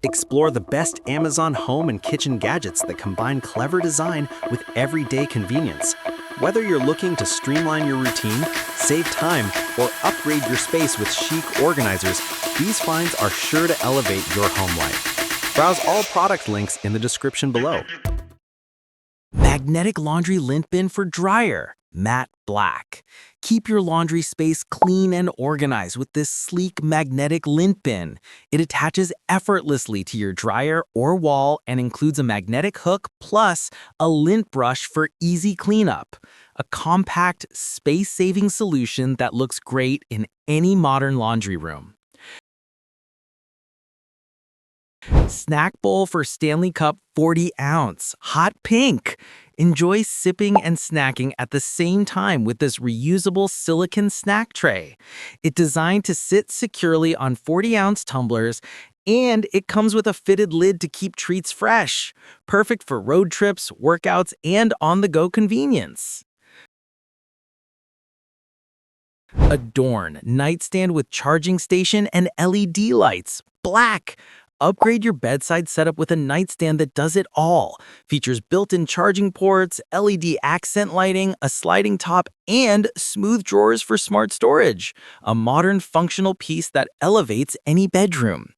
Explore the best Amazon home and kitchen gadgets that combine clever design with everyday convenience. Whether you're looking to streamline your routine, save time, or upgrade your space with chic organizers, these finds are sure to elevate your home life. Browse all product links in the description below. Magnetic laundry lint bin for dryer, matte black. Keep your laundry space clean and organized with this sleek magnetic lint bin. It attaches effortlessly to your dryer or wall and includes a magnetic hook plus a lint brush for easy cleanup. A compact, space-saving solution that looks great in any modern laundry room. Snack bowl for Stanley Cup 40-ounce, hot pink. Enjoy sipping and snacking at the same time with this reusable silicone snack tray. It's designed to sit securely on 40-ounce tumblers, and it comes with a fitted lid to keep treats fresh. Perfect for road trips, workouts, and on-the-go convenience. Adorn nightstand with charging station and LED lights, black. Upgrade your bedside setup with a nightstand that does it all. Features built-in charging ports, LED accent lighting, a sliding top, and smooth drawers for smart storage. A modern functional piece that elevates any bedroom.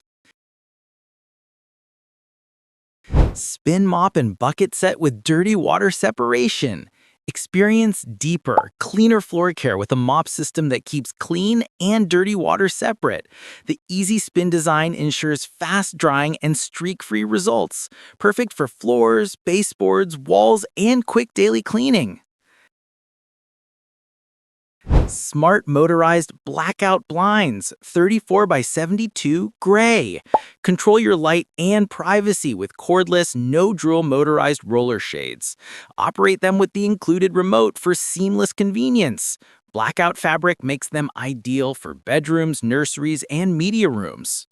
Spin mop and bucket set with dirty water separation. Experience deeper, cleaner floor care with a mop system that keeps clean and dirty water separate. The easy spin design ensures fast drying and streak-free results. Perfect for floors, baseboards, walls, and quick daily cleaning. Smart motorized blackout blinds, 34 by 72 gray. Control your light and privacy with cordless, no-drill motorized roller shades. Operate them with the included remote for seamless convenience. Blackout fabric makes them ideal for bedrooms, nurseries, and media rooms.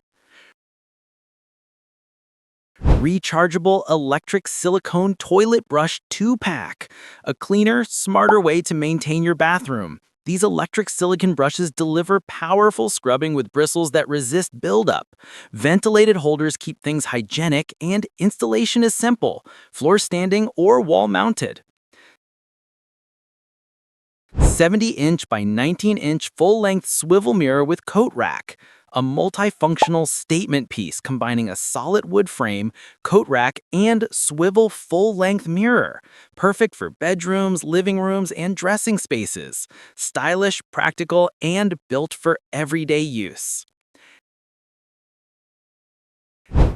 Rechargeable electric silicone toilet brush 2-pack. A cleaner, smarter way to maintain your bathroom. These electric silicone brushes deliver powerful scrubbing with bristles that resist buildup. Ventilated holders keep things hygienic, and installation is simple, floor standing or wall mounted. 70-inch by 19-inch full-length swivel mirror with coat rack. A multifunctional statement piece combining a solid wood frame, coat rack, and swivel full-length mirror. Perfect for bedrooms, living rooms, and dressing spaces. Stylish, practical, and built for everyday use.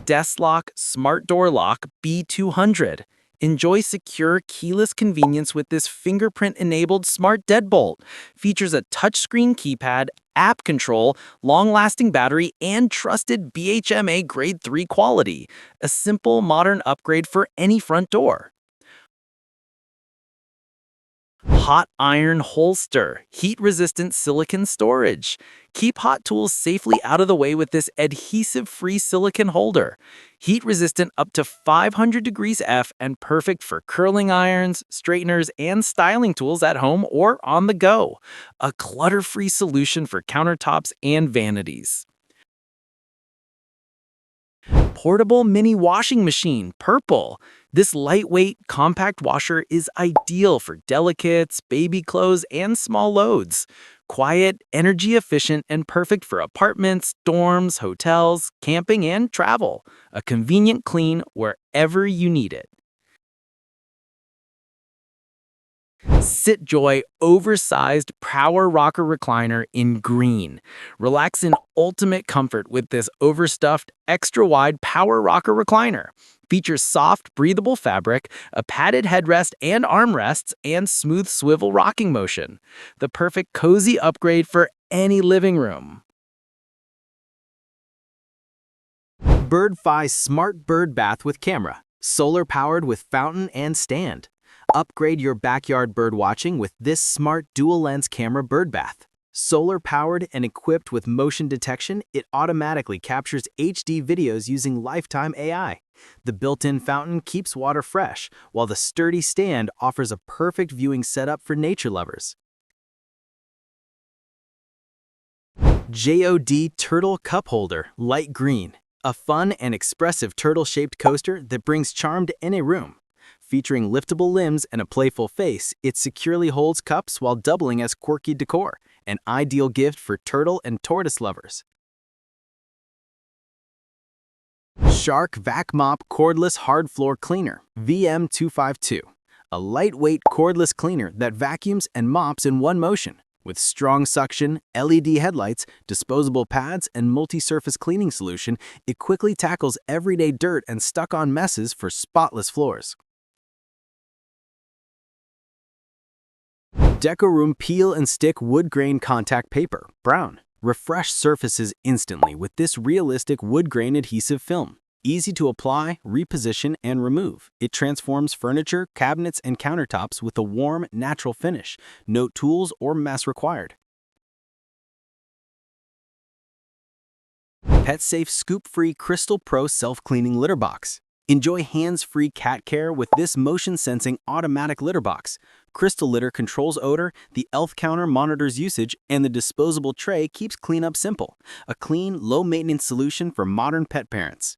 Desk Lock Smart Door Lock B200. Enjoy secure, keyless convenience with this fingerprint-enabled smart deadbolt. Features a touchscreen keypad, app control, long-lasting battery, and trusted BHMA Grade 3 quality. A simple, modern upgrade for any front door. Hot iron holster, heat-resistant silicone storage. Keep hot tools safely out of the way with this adhesive-free silicone holder. Heat-resistant up to 500 degrees F and perfect for curling irons, straighteners, and styling tools at home or on the go. A clutter-free solution for countertops and vanities. Portable mini washing machine, purple. This lightweight, compact washer is ideal for delicates, baby clothes, and small loads. Quiet, energy efficient, and perfect for apartments, dorms, hotels, camping, and travel. A convenient clean wherever you need it. SitJoy oversized power rocker recliner in green. Relax in ultimate comfort with this overstuffed, extra-wide power rocker recliner. Features soft, breathable fabric, a padded headrest and armrests, and smooth swivel rocking motion. The perfect cozy upgrade for any living room. BirdFi Smart Bird Bath with Camera. Solar-powered with fountain and stand. Upgrade your backyard bird watching with this smart dual-lens camera bird bath. Solar-powered and equipped with motion detection, it automatically captures HD videos using lifetime AI. The built-in fountain keeps water fresh, while the sturdy stand offers a perfect viewing setup for nature lovers. JOD Turtle Cup Holder, light green. A fun and expressive turtle-shaped coaster that brings charm to any room. Featuring liftable limbs and a playful face, it securely holds cups while doubling as quirky decor, an ideal gift for turtle and tortoise lovers. Shark Vac Mop Cordless Hard Floor Cleaner VM252. A lightweight cordless cleaner that vacuums and mops in one motion. With strong suction, LED headlights, disposable pads, and multi-surface cleaning solution, it quickly tackles everyday dirt and stuck-on messes for spotless floors. Decorum Peel and Stick Wood Grain Contact Paper, Brown. Refresh surfaces instantly with this realistic wood grain adhesive film. Easy to apply, reposition, and remove. It transforms furniture, cabinets, and countertops with a warm, natural finish. No tools or mess required. Pet-safe scoop-free Crystal Pro self-cleaning litter box. Enjoy hands-free cat care with this motion-sensing automatic litter box. Crystal Litter controls odor, the elf counter monitors usage, and the disposable tray keeps cleanup simple. A clean, low-maintenance solution for modern pet parents.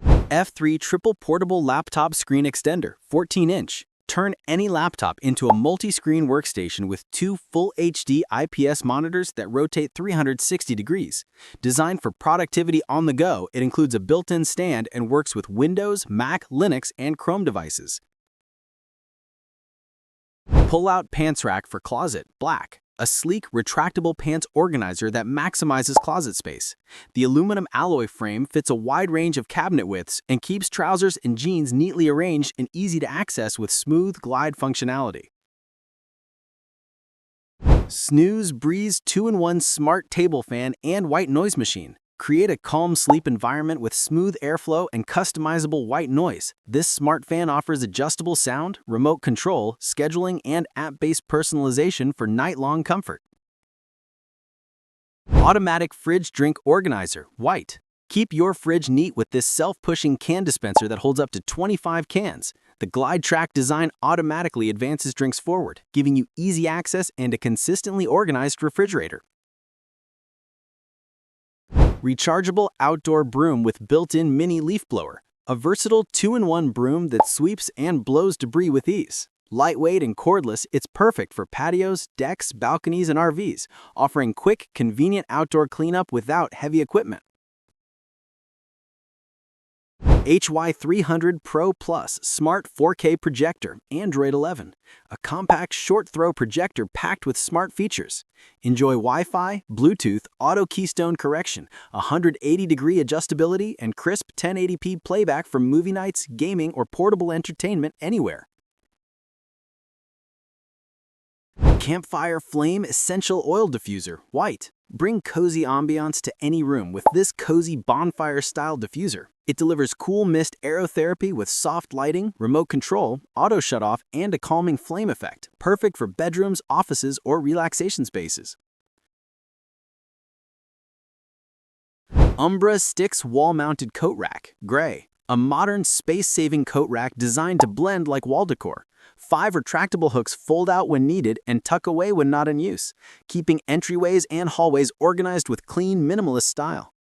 F3 Triple Portable Laptop Screen Extender, 14-inch. Turn any laptop into a multi-screen workstation with two full HD IPS monitors that rotate 360 degrees. Designed for productivity on the go, it includes a built-in stand and works with Windows, Mac, Linux, and Chrome devices. Pull-out Pants Rack for Closet, Black. A sleek, retractable pants organizer that maximizes closet space. The aluminum alloy frame fits a wide range of cabinet widths and keeps trousers and jeans neatly arranged and easy to access with smooth glide functionality. Snooze Breeze 2-in-1 Smart Table Fan and White Noise Machine. Create a calm sleep environment with smooth airflow and customizable white noise. This smart fan offers adjustable sound, remote control, scheduling, and app-based personalization for night-long comfort. Automatic Fridge Drink Organizer, White. Keep your fridge neat with this self-pushing can dispenser that holds up to 25 cans. The glide track design automatically advances drinks forward, giving you easy access and a consistently organized refrigerator. Rechargeable outdoor broom with built-in mini leaf blower. A versatile 2-in-1 broom that sweeps and blows debris with ease. Lightweight and cordless, it's perfect for patios, decks, balconies, and RVs, offering quick, convenient outdoor cleanup without heavy equipment. HY300 Pro Plus Smart 4K Projector, Android 11. A compact short-throw projector packed with smart features. Enjoy Wi-Fi, Bluetooth, auto keystone correction, 180-degree adjustability, and crisp 1080p playback for movie nights, gaming, or portable entertainment anywhere. Campfire Flame Essential Oil Diffuser, White. Bring cozy ambiance to any room with this cozy bonfire-style diffuser. It delivers cool mist aerotherapy with soft lighting, remote control, auto shutoff, and a calming flame effect, perfect for bedrooms, offices, or relaxation spaces. Umbra Stix Wall-Mounted Coat Rack, Gray. A modern space-saving coat rack designed to blend like wall decor. 5 retractable hooks fold out when needed and tuck away when not in use, keeping entryways and hallways organized with clean, minimalist style.